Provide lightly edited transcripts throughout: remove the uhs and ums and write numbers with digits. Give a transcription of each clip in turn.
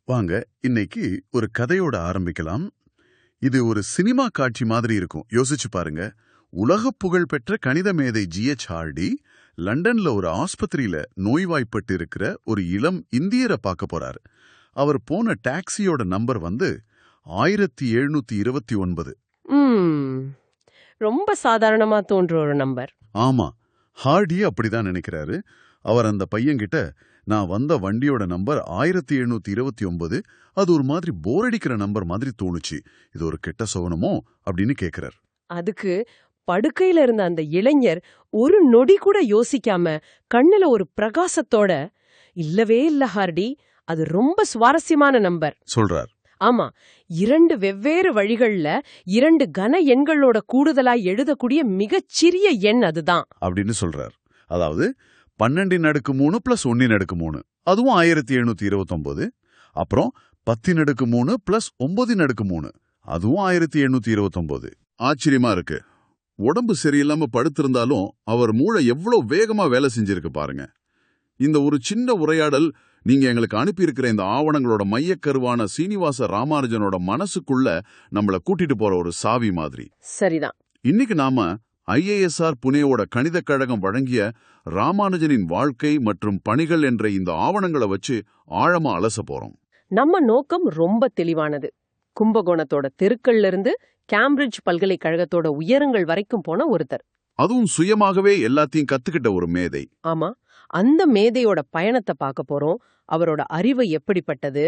வாங்க இன்னைக்கு ஒரு கதையோட ஆரம்பிக்கலாம். இது ஒரு சினிமா காட்சி மாதிரி இருக்கும். யோசிச்சு பாருங்க. உலக புகழ் பெற்ற கணித மேதை ஜிஎச் ஹார்டி லண்டன்ல ஒரு ஆஸ்பத்திரியில நோய்வாய்ப்பட்டு இருக்கிற ஒரு இளம் இந்தியரை பார்க்க போறாரு. அவர் போன டாக்ஸியோட நம்பர் வந்து 1729. ரொம்ப சாதாரணமா தோன்ற ஒரு நம்பர். ஆமா, ஹார்டி அப்படிதான் நினைக்கிறாரு. அவர் அந்த பையன்கிட்ட, நான் வந்த வண்டியோட நம்பர் 1729, அது ஒரு மாதிரி போர் அடிக்கிற நம்பர் மாதிரி தோணுச்சு, இது ஒரு கெட்ட சோகனமோ அப்படின்னு கேக்குறார். அதுக்கு படுக்கையில இருந்த அந்த இளைஞர் ஒரு நொடி கூட யோசிக்காம கண்ணுல ஒரு பிரகாசத்தோட, இல்லவே இல்ல ஹார்டி, அது ரொம்ப சுவாரஸ்யமான நம்பர் சொல்றார். ஆமா, 2 வெவ்வேறு வழிகள்ல 2 கன எண்களோட கூடுதலாய் எழுதக்கூடிய மிகச்சிறிய எண் அதுதான் அப்படின்னு சொல்றார். அதாவது 12√3 + 1√3, அதுவும் 1729. அப்புறம் 10√3 + 9√3, அதுவும் 1729. ஆச்சரியமா இருக்கு. உடம்பு சரியில்லாம படுத்திருந்தாலும் அவர் மூளை எவ்வளவு வேகமா வேலை செஞ்சிருக்கு பாருங்க. இந்த ஒரு சின்ன உரையாடல் நீங்க எங்களுக்கு அனுப்பியிருக்கிற இந்த ஆவணங்களோட மையக்கருவான சீனிவாச ராமானுஜனோட மனசுக்குள்ள நம்மள கூட்டிட்டு போற ஒரு சாவி மாதிரி. சரிதான். இன்னைக்கு நாம ஐஏஎஸ்ஆர் புனேவோட கணித கழகம் வழங்கிய ராமானுஜனின் வாழ்க்கை மற்றும் பணிகள் என்ற இந்த ஆவணங்களை வச்சு ஆழமா அலச போறோம். நம்ம நோக்கம் ரொம்ப தெளிவானது. கும்பகோணத்தோட தெருக்கள்ல இருந்து கேம்பிரிட்ஜ் பல்கலைக்கழகத்தோட உயரங்கள் வரைக்கும் போன ஒருத்தர். அதுவும் சுயமாகவே எல்லாத்தையும் கத்துக்கிட்ட ஒரு மேதை. ஆமா, அந்த மேதையோட பயணத்தை பார்க்க போறோம். அவரோட அறிவு எப்படிப்பட்டது,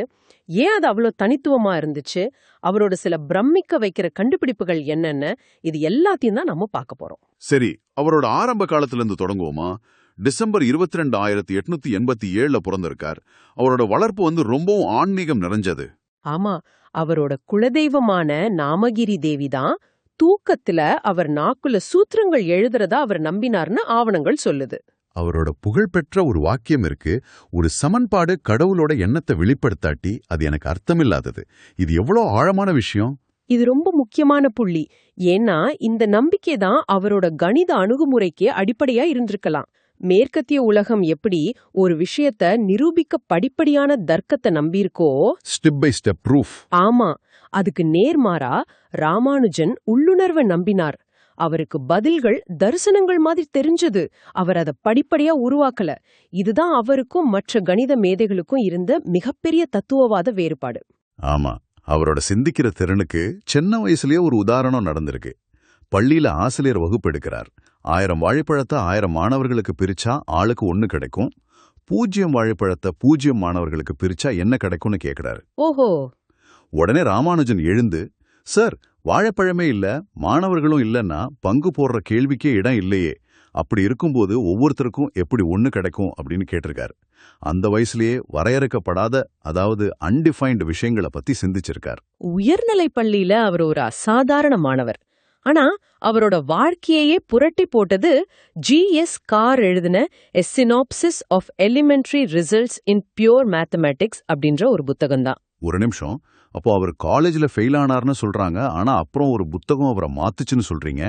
ஏன் அது அவ்வளவு தனித்துவமா இருந்துச்சு, அவரோட சில பிரமிக்க வைக்கிற கண்டுபிடிப்புகள் என்னென்ன, இது எல்லாத்தையும் தான் நம்ம பார்க்க போறோம். சரி, அவரோட ஆரம்ப காலத்துல இருந்து தொடங்குவோமா? டிசம்பர் 22, 1887 பிறந்திருக்கார். அவரோட வளர்ப்பு வந்து ரொம்பவும் ஆன்மீகம் நிறைஞ்சது. ஆமா, அவரோட குலதெய்வமான நாமகிரி தேவி தான் தூக்கத்துல அவர் நாக்குல சூத்திரங்கள் எழுதுறதா அவர் நம்பினார்னு ஆவணங்கள் சொல்லுது. அவரோட புகழ்பெற்ற ஒரு வாக்கியம் இருக்கு, ஒரு சமன்பாடு கடவுளோட எண்ணத்தை வெளிப்படுத்தாட்டி அது எனக்கு அர்த்தமில்லாதது. இது எவ்வளவு ஆழமான விஷயம். இது ரொம்ப முக்கியமான புள்ளி. ஏன்னா இந்த நம்பிக்கை தான் அவரோட கணித அணுகுமுறைக்கு அடிப்படையா இருந்திருக்கலாம். மேற்கத்திய உலகம் எப்படி ஒரு விஷயத்த நிரூபிக்க படிப்படியான தர்க்கத்தை நம்பியிருக்கோ, ஸ்டெப் பை ஸ்டெப் ப்ரூஃப். ஆமா, அதுக்கு நேர்மாறா ராமானுஜன் உள்ளுணர்வை நம்பினார். அவருக்கு பதில்கள் தரிசனங்கள் மாதிரி தெரிஞ்சது. அவர் அதை படிப்படியா உருவாக்கல. இதுதான் அவருக்கும் மற்ற கணித மேதைகளுக்கும் இருந்த மிகப்பெரிய தத்துவவாத வேறுபாடு. ஆமா, அவரோட சிந்திக்கிற திறனுக்கு சின்ன வயசுலயே ஒரு உதாரணம் நடந்திருக்கு. பள்ளியில ஆசிரியர் வகுப்பு எடுக்கிறார். 1000 வாழைப்பழத்தை 1000 மாணவர்களுக்கு பிரிச்சா ஆளுக்கு 1 கிடைக்கும். 0 வாழைப்பழத்தை 0 மாணவர்களுக்கு பிரிச்சா என்ன கிடைக்கும்னு கேக்குறாரு. ஓஹோ! உடனே ராமானுஜன் எழுந்து, சார், வாழைப்பழமே இல்ல, மாணவர்களும் இல்லன்னா பங்கு போடுற கேள்விக்கே இடம் இல்லையே, அப்படி இருக்கும்போது ஒவ்வொருத்தருக்கும் எப்படி 1 கிடைக்கும் அப்படின்னு கேட்டிருக்காரு. அந்த வயசுலயே வரையறுக்கப்படாத, அதாவது அன்டிஃபைன்டு விஷயங்களை பத்தி சிந்திச்சிருக்கார். உயர்நிலை பள்ளியில அவர் ஒரு அசாதாரண மாணவர். ஆனா அவரோட வாழ்க்கையே புரட்டி போட்டது G.S. கார் எழுதின A Synopsis of Elementary Results in Pure Mathematics அப்படின்ற ஒரு புத்தகம்தான். ஒரு நிமிஷம், அப்போ அவர் காலேஜ்ல ஃபெயில் ஆனார்னு சொல்றாங்க, ஆனா அப்புறம் ஒரு புத்தகம் அவரை மாத்துச்சுன்னு சொல்றீங்க.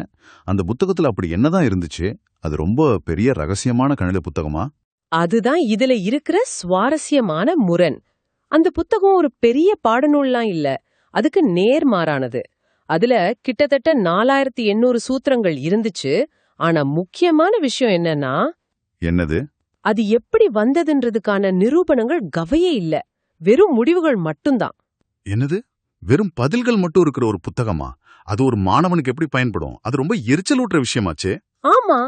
அந்த புத்தகத்துல அப்படி என்னதான் இருந்துச்சு? அது ரொம்ப பெரிய ரகசியமான கணித புத்தகமா? அதுதான் இதுல இருக்கிற சுவாரஸ்யமான முரண். அந்த புத்தகம் ஒரு பெரிய பாடநூல்லாம் இல்ல, அதுக்கு நேர்மாறானது. அதுல கிட்டத்தட்ட 4800 சூத்திரங்கள் இருந்துச்சு. ஆனா முக்கியமான விஷயம் என்னன்னா, என்னது? அது எப்படி வந்ததுன்றதுக்கான நிரூபணங்கள் கவையே இல்ல, வெறும் முடிவுகள் மட்டும்தான். என்னது? வெறும் பதில்கள் மட்டும் இருக்கிற ஒரு புத்தகமா? அது ஒரு மாணவனுக்கு எப்படி பயன்படும்? அது ரொம்ப எரிச்சலூட்டுற விஷயமாச்சே. ஆமா,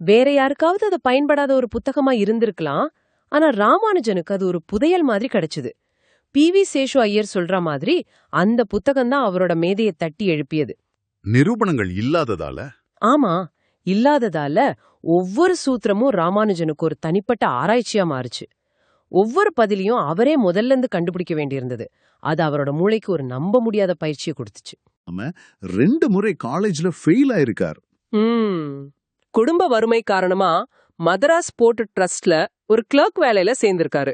வேற யாருக்காவது அது பயன்படாத ஒரு புத்தகமா இருந்திருக்கலாம். ஆனா ராமானுஜனுக்கு அது ஒரு புதையல் மாதிரி கிடைச்சது. P.V. சேஷு ஐயர் சொல்ற மாதிரி அந்த புத்தகம்தான் அவரோட மேதையை தட்டி எழுப்பியது. நிரூபணங்கள் இல்லாததால? ஆமா, இல்லாததால ஒவ்வொரு சூத்திரமும் ராமானுஜனுக்கு ஒரு தனிப்பட்ட ஆராய்ச்சியா மாறுச்சு. ஒவ்வொரு பதிலையும் அவரே முதல்ல இருந்து கண்டுபிடிக்க வேண்டியிருந்தது. அது அவரோட மூளைக்கு ஒரு நம்ப முடியாத பயிற்சியை கொடுத்துச்சு. 2 முறை காலேஜ்ல ஃபெயில் ஆயிருக்கார். குடும்ப வறுமை காரணமா மதராஸ் போர்ட் ட்ரஸ்ட்ல ஒரு கிளர்க் வேலையில சேர்ந்திருக்காரு.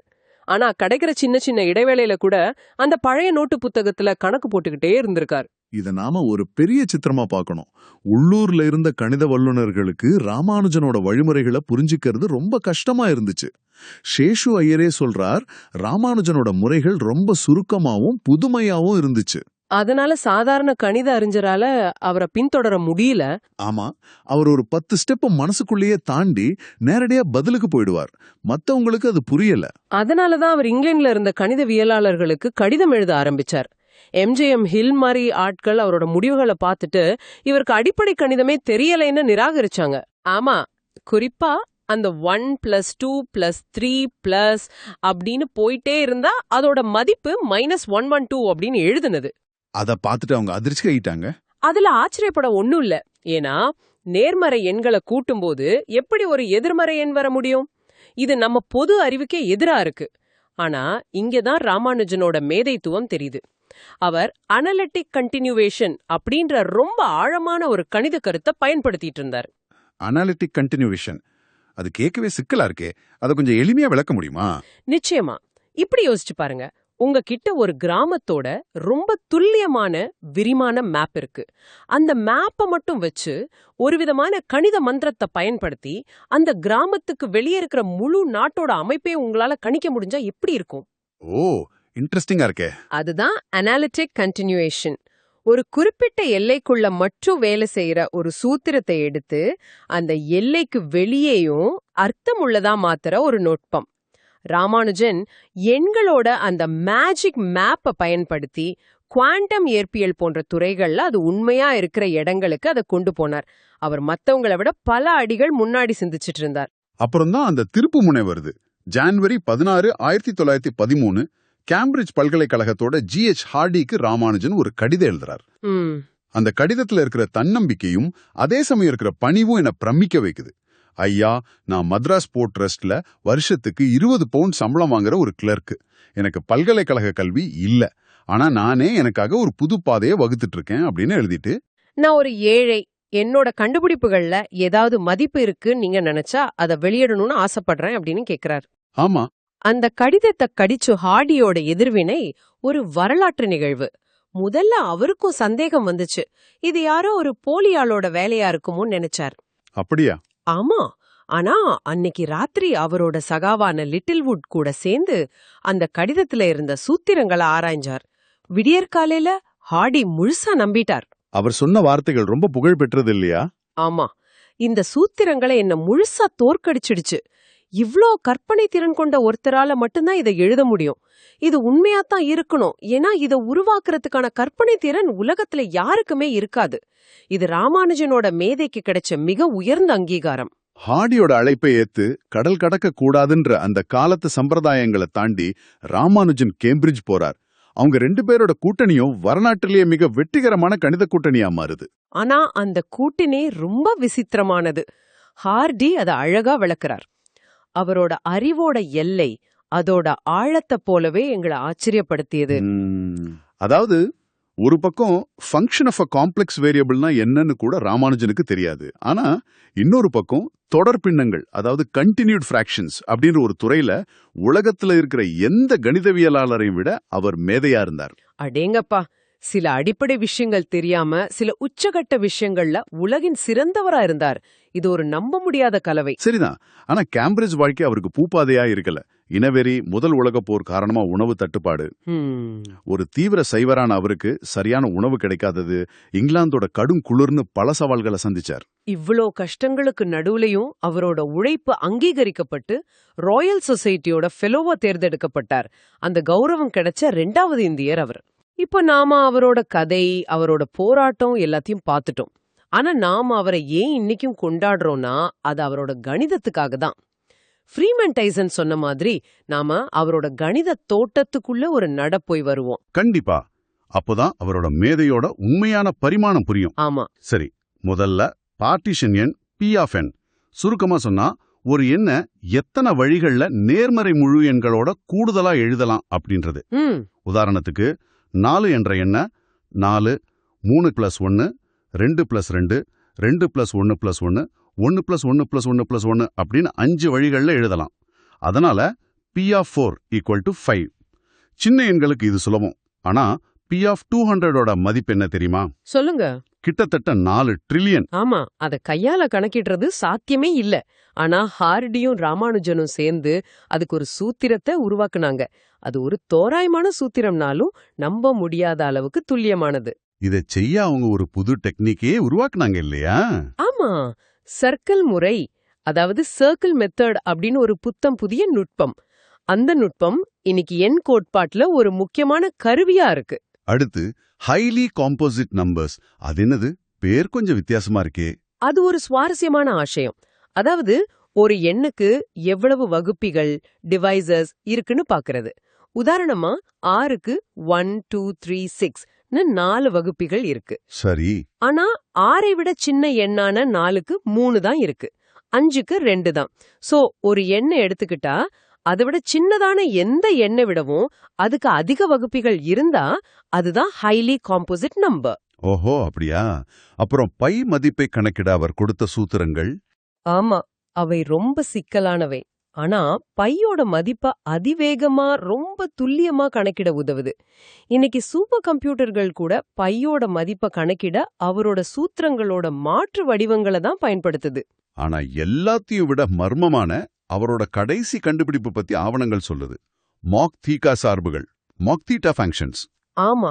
ஆனா கிடைக்கிற சின்ன சின்ன இடைவேளையில கூட அந்த பழைய நோட்டு புத்தகத்துல கணக்கு போட்டுக்கிட்டே இருந்திருக்காரு. இத நாம ஒரு பெரிய சித்திரமா பார்க்கணும். உள்ளூர்ல இருந்த கணித வல்லுநர்களுக்கு ராமானுஜனோட வழிமுறைகளை புரிஞ்சுக்கிறது ரொம்ப கஷ்டமா இருந்துச்சு. சேஷு ஐயரே சொல்றார், ராமானுஜனோட முறைகள் ரொம்ப சுருக்கமாவும் புதுமையாவும் இருந்துச்சு. அதனால சாதாரண கணித அறிஞரால அவரை பின்தொடர முடியல. ஆமா, அவர் ஒரு 10 ஸ்டெப் மனசுக்குள்ளேயே தாண்டி நேரடியா பதிலுக்கு போயிடுவார். மத்தவங்களுக்கு அது புரியல. அதனாலதான் அவர் இங்கிலாந்துல இருந்த கணிதவியலாளர்களுக்கு கடிதம் எழுத ஆரம்பிச்சார். எம்ஜேஎம் ஹில் மாதிரி ஆட்கள் அவரோட முடிவுகளை பார்த்துட்டு இவருக்கு அடிப்படை கணிதமே தெரியலைன்னு நிராகரிச்சாங்க. ஆமா, குறிப்பா அந்த 1+2+3+ அப்படின்னு போயிட்டே இருந்தா அதோட மதிப்பு -112 அப்படின்னு எழுதுனது. அத பார்த்துட்டு அவங்க அதிர்ச்சி ஆயிட்டாங்க. அதுல ஆச்சரியப்பட ஒண்ணும் இல்ல. ஏன்னா நேர்மறை எண்களை கூட்டும்போது எப்படி ஒரு எதிர்மறை எண் வர முடியும்? இது நம்ம பொது அறிவுக்கே எதிரா இருக்கு. ஆனா இங்கதான் ராமானுஜனோட மேதைத்துவம் தெரியுது. அவர் அனலிட்டிக் கண்டினியூவேஷன் அப்படின்ற ரொம்ப ஆழமான ஒரு கணித கருத்தை பயன்படுத்திட்டு இருந்தார். அனாலிட்டிக் கண்டினியூவேஷன், அது கேட்கவே சிக்கலா இருக்கே. அதை கொஞ்சம் எளிமையா விளக்க முடியுமா? நிச்சயமா. இப்படி யோசிச்சு பாருங்க. உங்ககிட்ட ஒரு கிராமத்தோட ரொம்ப துல்லியமான விரிமான மேப் இருக்கு. அந்த மேப்பை மட்டும் வச்சு ஒரு விதமான கணித மந்திரத்தை பயன்படுத்தி அந்த கிராமத்துக்கு வெளியே இருக்கிற முழு நாட்டோட அமைப்பை உங்களால கணிக்க முடிஞ்சா எப்படி இருக்கும்? ஓ, இன்ட்ரெஸ்டிங்கா இருக்கே. அதுதான் அனாலிட்டிக் கண்டினியூவேஷன். ஒரு குறிப்பிட்ட எல்லைக்குள்ள மட்டும் வேலை செய்யற ஒரு சூத்திரத்தை எடுத்து அந்த எல்லைக்கு வெளியேயும் அர்த்தமுள்ளதா மாத்துற ஒரு நுட்பம். ராமானுஜன் எண்களோட அந்த மேஜிக் மேப்பை பயன்படுத்தி குவாண்டம் இயற்பியல் போன்ற துறைகள்ல அது உண்மையா இருக்கிற இடங்களுக்கு அதை கொண்டு போனார். அவர் மத்தவங்களை விட பல அடிகள் முன்னாடி சிந்திச்சிட்டு இருந்தார். அப்புறம்தான் அந்த திருப்பு முனை வருது. ஜனவரி 16, 1913 கேம்பிரிட்ஜ் பல்கலைக்கழகத்தோட GH ஹார்டிக்கு ராமானுஜன் ஒரு கடிதம் எழுதுறார். அந்த கடிதத்துல இருக்கிற தன்னம்பிக்கையும் அதே சமயம் இருக்கிற பணிவும் என்ன பிரமிக்க வைக்குது. ஐயா, நான் மദ്രാஸ் போர்ட் ட்ரஸ்ட்ல வருஷத்துக்கு 20 பவுண்ட் சம்பளம் வாங்குற ஒரு கிளர்க்கு. எனக்கு பல்கலைக்கழக கல்வி இல்ல, ஆனா நானே எனக்காக ஒரு புது பாதையை வகுத்துட்டு இருக்கேன் அப்படின்னு எழுதிட்டு, நான் ஒரு ஏழை, என்னோட கண்டுபிடிப்புகள்ல ஏதாவது மதிப்பு இருக்குன்னு நீங்க நினைச்சா அதை வெளியிடணும்னு ஆசைப்படுறேன் அப்படின்னு கேக்குறாரு. ஆமா, அந்த கடிதத்தை கடிச்சு ஹார்டியோட எதிர்வினை ஒரு வரலாற்று நிகழ்வு. முதல்ல அவருக்கும் சந்தேகம் வந்துச்சு. இது யாரோ ஒரு போலியாளோட வேலையா இருக்குமோன்னு நினைச்சார். அப்படியா? ஆமா. ஆனா அன்னைக்கு ராத்திரி அவரோட சகாவான லிட்டில்வுட் கூட சேர்ந்து அந்த கடிதத்துல இருந்த சூத்திரங்களை ஆராய்ஞ்சார். விடியற்காலையில ஹார்டி முழுசா நம்பிட்டார். அவர் சொன்ன வார்த்தைகள் ரொம்ப புகழ் பெற்றது இல்லையா? ஆமா, இந்த சூத்திரங்களை என்ன முழுசா தோற்கடிச்சிடுச்சு. இவ்ளோ கற்பனை திறன் கொண்ட ஒருத்தரால மட்டும்தான் இதை எழுத முடியும். இது உண்மையாத்தான் இருக்கணும். ஏன்னா இதை உருவாக்குறதுக்கான கற்பனை திறன் உலகத்துல யாருக்குமே இருக்காது. இது ராமானுஜனோட மேதைக்கு கிடைச்ச மிக உயர்ந்த அங்கீகாரம். ஹார்டியோட அழைப்பை ஏத்து கடல் கடக்க கூடாதுன்ற அந்த காலத்து சம்பிரதாயங்களை தாண்டி ராமானுஜன் கேம்பிரிட்ஜ் போறார். அவங்க 2 பேரோட கூட்டணியும் வரலாற்றிலேயே மிக வெற்றிகரமான கணித கூட்டணியா மாறுது. ஆனா அந்த கூட்டணி ரொம்ப விசித்திரமானது. ஹார்டி அதை அழகா விளக்குறார். அவரோட அறிவோட எல்லை அதோட ஆழத்தை போலவே எங்களை ஆச்சரியப்படுத்தியது. அதாவது ஒரு பக்கம் ஃபங்க்ஷன் ஆஃப் அ காம்ப்ளெக்ஸ் வேரியபிள்னா என்னன்னு கூட ராமானுஜனுக்கு தெரியாது. ஆனா இன்னொரு பக்கம் தொடர் பின்னங்கள், அதாவது கண்டினியூட் ஃபிராக்ஷன்ஸ் அப்படின்ற ஒரு துறையில உலகத்துல இருக்கிற எந்த கணிதவியலாளரையும் விட அவர் மேதையா இருந்தார். அடேங்கப்பா, சில அடிப்படை விஷயங்கள் தெரியாம சில உச்சகட்ட விஷயங்கள்ல உலகின் சிறந்தவரா இருந்தார். இது ஒரு நம்ப முடியாத கலவை. சரிதான். ஆனா கேம்பிரிட்ஜ் வாழ்க்கை அவருக்கு பூப்பாதையா இருக்கல. இனவெறி, முதல் உலகப் போர் காரணமா உணவு தட்டுப்பாடு, ஒரு தீவிர சைவரான அவருக்கு சரியான உணவு கிடைக்காதது, இங்கிலாந்தோட கடும் குளிர்னு பல சவால்களை சந்திச்சார். இவ்ளோ கஷ்டங்களுக்கு நடுவுலயும் அவரோட உழைப்பு அங்கீகரிக்கப்பட்டு ராயல் சொசைட்டியோட ஃபெலோவா தேர்ந்தெடுக்கப்பட்டார். அந்த கௌரவம் கிடைச்ச 2வது இந்தியர் அவர். இப்ப நாம அவரோட கதை, அவரோட போராட்டம் எல்லாத்தையும் பார்த்துட்டோம். ஆனா நாம அவரை ஏன் இன்னைக்கும் கொண்டாடுறோம்னா அது அவரோட கணிதத்துக்காக தான். ஃப்ரீமன் டைசன் சொன்ன மாதிரி நாம அவரோட கணித தோட்டத்துக்குள்ள ஒரு நட போய் வருவோம். கண்டிப்பா. அப்போதான் அவரோட மேதையோட உண்மையான பரிமாணம் புரியும். ஆமா. சரி, முதல்ல பார்ட்டிஷன் எண் P(n). சுருக்கமா சொன்னா, ஒரு எண்ணை எத்தனை வழிகள்ல நேர்மறை முழு எண்களோட கூடுதலா எழுதலாம் அப்படின்றது. உதாரணத்துக்கு 4 என்ற எண்ணை 4, 3+1, 2+2, 2+1+1, 1+1+1+1 அப்படின்னு 5 வழிகள்ல எழுதலாம். அதனால P(4) = 5. சின்ன எண்களுக்கு இது சுலபம். ஆனா P of 200ஓட மதிப்பு என்ன தெரியுமா? சொல்லுங்க. கிட்டத்தட்ட 4 ட்ரில்லியன். ஆமா, அத கையால கணக்கிடுறது சாத்தியமே இல்ல. ஆனா ஹார்டியும் ராமானுஜனும் சேர்ந்து அதுக்கு ஒரு சூத்திரத்தை உருவாக்குனாங்க. அது ஒரு தோராயமான சூத்திரம்னாலும் நம்ப முடியாத அளவுக்கு துல்லியமானது. இதை செய்ய அவங்க ஒரு புது டெக்னிக்கே உருவாக்குனாங்க இல்லையா? ஆமா, சர்க்கிள் முறை, அதாவது சர்க்கிள் மெத்தட் அப்படின்னு ஒரு புத்தம் புதிய நுட்பம். அந்த நுட்பம் இன்னைக்கு எண் கோட்பாட்டுல ஒரு முக்கியமான கருவியா இருக்கு. அடுத்து ஹைலி காம்போசிட் நம்பர்ஸ். அது என்னது? பேர் கொஞ்சம் வித்தியாசமா இருக்கே. அது ஒரு சுவாரஸ்யமான ஆசயம். அதாவது ஒரு எண்ணுக்கு எவ்வளவு வகுப்பிகள், டிவைசர்ஸ் இருக்குன்னு பாக்குறது. உதாரணமா 6க்கு 1, 2, 3, 6ன்னு 4 வகுப்பிகள் இருக்கு. சரி. ஆனா 6ஐ விட சின்ன எண்ணான 4க்கு 3 தான் இருக்கு. 5க்கு 2 தான். சோ ஒரு எண்ணை எடுத்துக்கிட்டா அதை விட சின்னதான எந்த எண்ணை விடவும் அதுக்கு அதிக வகுப்பிகள் இருந்தா அதுதான் ஹைலி காம்போசிட் நம்பர். ஓஹோ, அப்படியா? அப்புறம் பை மதிப்பை கணக்கிட அவர் கொடுத்த சூத்திரங்கள்? ஆமா, அவை ரொம்ப சிக்கலானவை. ஆனா பையோட மதிப்ப அதிவேகமா ரொம்ப துல்லியமா கணக்கிட உதவுது. இன்னைக்கு சூப்பர் கம்ப்யூட்டர்கள் கூட பையோட மதிப்ப கணக்கிட அவரோட சூத்திரங்களோட மாற்று வடிவங்களை தான் பயன்படுத்துது. ஆனா எல்லாத்தையும் விட மர்மமான அவரோட கடைசி கண்டுபிடிப்பு பத்தி ஆவணங்கள் சொல்லுது. மாக் தீட்டா சார்புகள், மாக் தீட்டா ஃபங்க்ஷன்ஸ். ஆமா,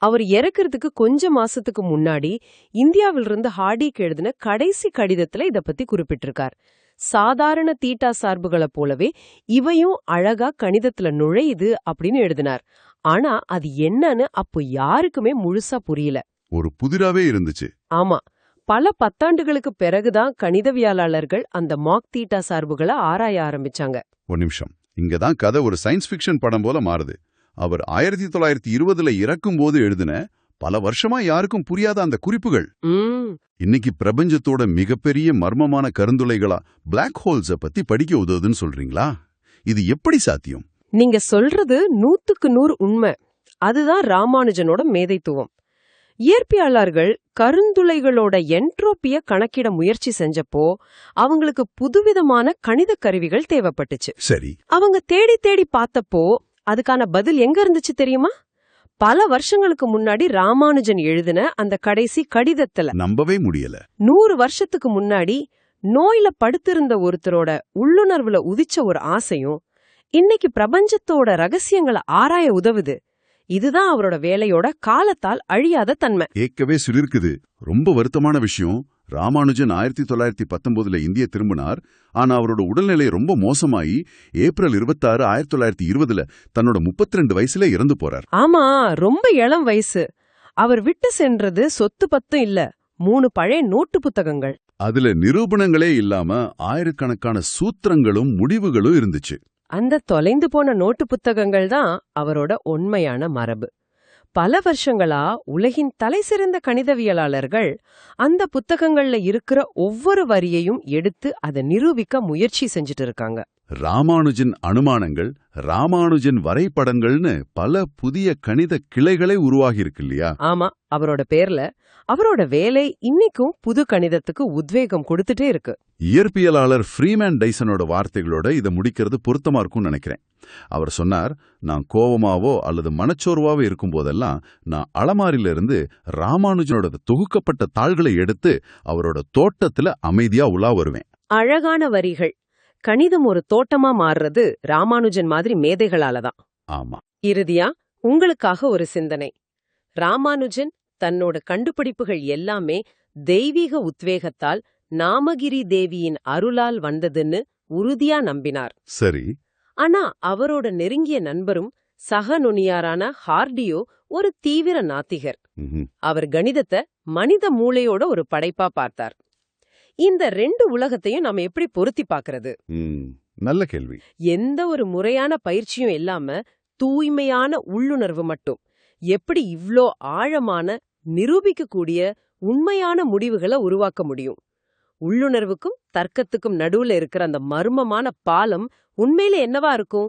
அவர் இறக்கிறதுக்கு கொஞ்ச மாசத்துக்கு முன்னாடி இந்தியாவிலிருந்து ஹார்டிக்கு எழுதின கடைசி கடிதத்துல இத பத்தி குறிப்பிட்டிருக்கார். சாதாரண தீட்டா சார்புகளை போலவே இவையும் அழகா கணிதத்துல நுழையுது அப்படின்னு எழுதினார். ஆனா அது என்னன்னு அப்போ யாருக்குமே முழுசா புரியல. ஒரு புதிராவே இருந்துச்சு. ஆமா, பல பத்தாண்டுகளுக்கு பிறகுதான் கணிதவியலாளர்கள் அந்த மாக் தீட்டா சார்புகளை ஆராய ஆரம்பிச்சாங்க. ஒரு நிமிஷம், இங்கதான் கதை ஒரு சயின்ஸ் ஃபிக்ஷன் படம் போல மாறுது. அவர் 1920 இறக்கும் போது எழுதின பல வருஷமா யாருக்கும் புரியாத அந்த குறிப்புகள் இன்னைக்கு பிரபஞ்சத்தோட மிகப்பெரிய மர்மமான கருந்துளைகளா பிளாக் ஹோல்ஸ பத்தி படிக்க உதவுதுன்னு சொல்றீங்களா? இது எப்படி சாத்தியம்? நீங்க சொல்றது 100க்கு 100 உண்மை. அதுதான் ராமானுஜனோட மேதைத்துவம். இயற்பியலாளர்கள் கருந்துளைகளோட என்ட்ரோப்பிய கணக்கிட முயற்சி செஞ்சப்போ அவங்களுக்கு புதுவிதமான கணித கருவிகள் தேவைப்பட்டுச்சு. சரி. அவங்க தேடி தேடி பார்த்தப்போ அதுக்கான பதில் எங்க இருந்துச்சு தெரியுமா? பல வருஷங்களுக்கு முன்னாடி ராமானுஜன் எழுதின அந்த கடைசி கடிதத்துல. நம்பவே முடியல. 100 வருஷத்துக்கு முன்னாடி நோயில படுத்திருந்த ஒருத்தரோட உள்ளுணர்வுல உதிச்ச ஒரு ஆசையும் இன்னைக்கு பிரபஞ்சத்தோட ரகசியங்களை ஆராய உதவுது. இதுதான் அவரோட வேலையோட காலத்தால் அழியாத தன்மை. கேட்கவே சிலிர்க்குது. ரொம்ப வருத்தமான விஷயம். ராமானுஜன் 1919 இந்திய திரும்பினார். ஆனா அவரோட உடல்நிலை ரொம்ப மோசமாயி ஏப்ரல் 26, 1920 தன்னோட 32 வயசுல இறந்து போறார். ஆமா, ரொம்ப இளம் வயசு. அவர் விட்டு சென்றது சொத்து பத்தும் இல்ல, 3 பழைய நோட்டு புத்தகங்கள். அதுல நிரூபணங்களே இல்லாம ஆயிரக்கணக்கான சூத்திரங்களும் முடிவுகளும் இருந்துச்சு. அந்த தொலைந்து போன நோட்டு புத்தகங்கள் தான் அவரோட உண்மையான மரபு. பல வருஷங்களா உலகின் தலைசிறந்த கணிதவியலாளர்கள் அந்த புத்தகங்கள்ல இருக்கிற ஒவ்வொரு வரியையும் எடுத்து அதை நிரூபிக்க முயற்சி செஞ்சுட்டு இருக்காங்க. ராமானுஜன் அனுமானங்கள், ராமானுஜன் வரைபடங்கள்னு பல புதிய கணித கிளைகளை உருவாகி இருக்கு இல்லையா? ஆமா, அவரோட பேர்ல அவரோட வேலை இன்னைக்கும் புது கணிதத்துக்கு உத்வேகம் கொடுத்துட்டே இருக்கு. இயற்பியலாளர் ஃப்ரீமேன் டைசனோட வார்த்தைகளோட இதை முடிக்கிறது பொருத்தமா இருக்கும்னு நினைக்கிறேன். அவர் சொன்னார், நான் கோவமாவோ அல்லது மனச்சோர்வாவோ இருக்கும் போதெல்லாம் நான் அலமாரியிலிருந்து ராமானுஜனோட தொகுக்கப்பட்ட தாள்களை எடுத்து அவரோட தோட்டத்துல அமைதியா உலா வருவேன். அழகான வரிகள். கணிதம் ஒரு தோட்டமா மாறுறது ராமானுஜன் மாதிரி மேதைகளாலதான். ஆமா. இறுதியா உங்களுக்காக ஒரு சிந்தனை. ராமானுஜன் தன்னோட கண்டுபிடிப்புகள் எல்லாமே தெய்வீக உத்வேகத்தால் நாமகிரி தேவியின் அருளால் வந்ததுன்னு உறுதியா நம்பினார். சரி. ஆனா அவரோட நெருங்கிய நண்பரும் சக நுனியாரான ஹார்டியோ ஒரு தீவிர நாத்திகர். அவர் கணிதத்தை மனித மூளையோட ஒரு படைப்பா பார்த்தார். இந்த 2 உலகத்தையும் நாம எப்படி பொருத்தி பார்க்கறது? நல்ல கேள்வி. எந்த ஒரு முறையான பயிற்சியும் இல்லாம தூய்மையான உள்ளுணர்வு மட்டும் எப்படி இவ்ளோ ஆழமான நிரூபிக்கக்கூடிய உண்மையான முடிவுகளை உருவாக்க முடியும்? உள்ளுணர்வுக்கும் தர்க்கத்துக்கும் நடுவுல இருக்கிற அந்த மர்மமான பாலம் உண்மையில என்னவா இருக்கும்?